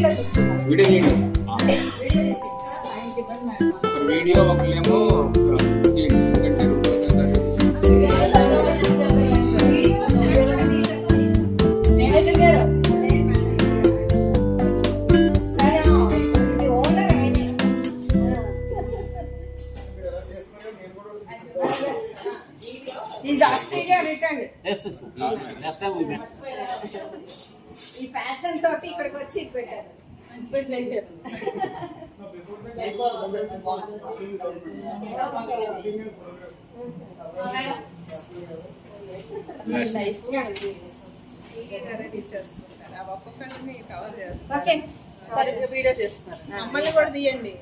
Video video video ఒకళ్ళేమో He's Australia returned. Yes, last time we met. ఈ fashion తోటి ఇక్కడికి వచ్చి పెట్టారు. మంచి పని చేశారు. ఓకే సరే వీడియో చేస్తున్నారు. మమ్మల్ని కూడా తీయండి.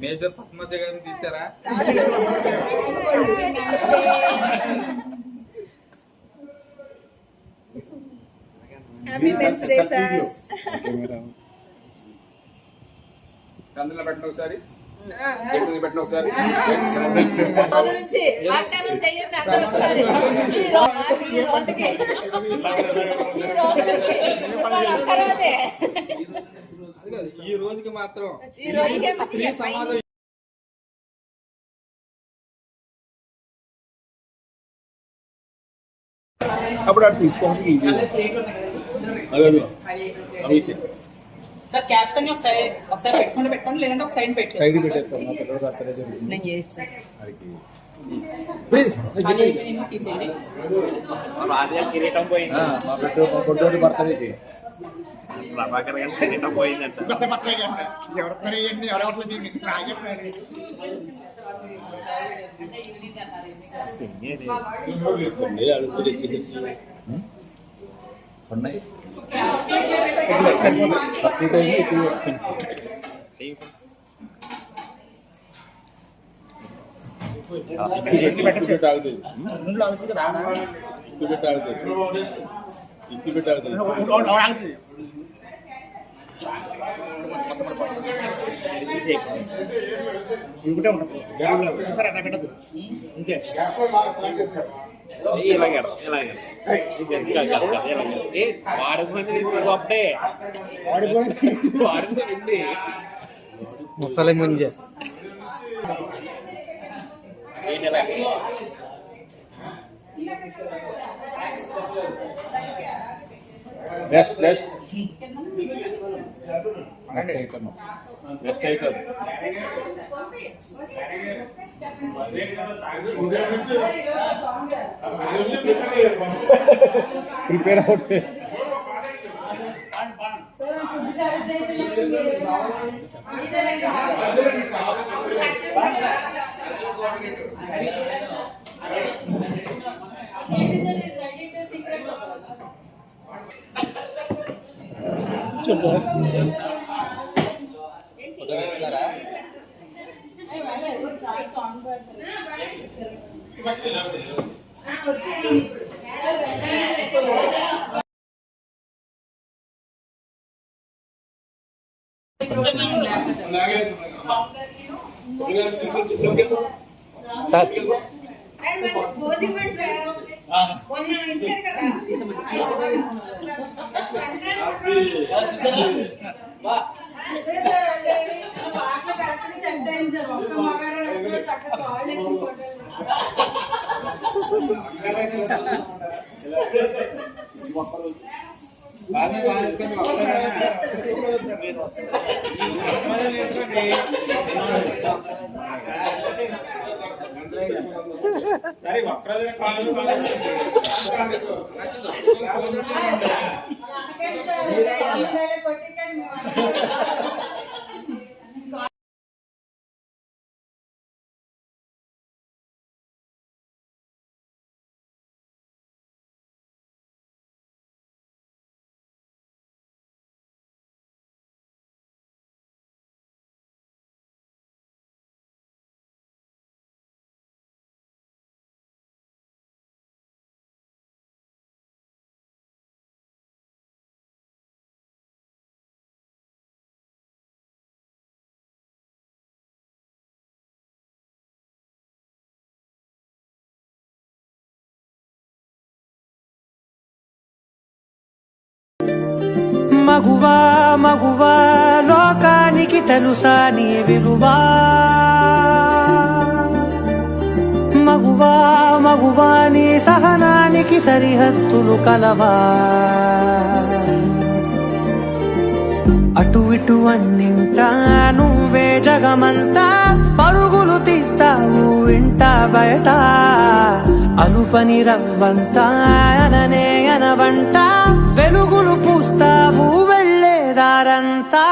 మేజర్ పద్మజ గారిని తీసారా? Happy birthday sirs. అందులో పెట్టండి ఒకసారి. పెట్టండి ఒకసారి. ఈ రోజుకి మాత్రం స్త్రీ సమాజం అప్పుడు అటు తీసుకోండి. సార్ క్యాప్స్ అన్ని ఒకసారి పెట్టుకోండి లేదంటే ఒక సైడ్ పెట్టి సైడ్ పెట్టేస్తాను. నేను చేస్తాను. తీసేయండి. కిరీటం పోయింది. మా పొట్టోడి బర్త్డేకి ప్రభాకర్ గారి కిరీటం పోయిందంట. ఉన్నాయి. ముసలి ముంజ రెస్ట్ రెస్ట్ రెస్ట్ అవుతుంది. ప్రిపేర్ అవుతుంది. సార్ మగువా మగువా లోకానికి తెలుసా నీ విలువా మగువా మగువా నీ సహనానికి సరిహద్దులు కలవా అటు ఇటు అన్నింటా నువ్వే జగమంతా పరుగులు తీస్తావు ఇంట బయట అలుపని రవ్వంతా అననే అనవంట వెలుగులు పూస్తావు వెళ్ళేదారంతా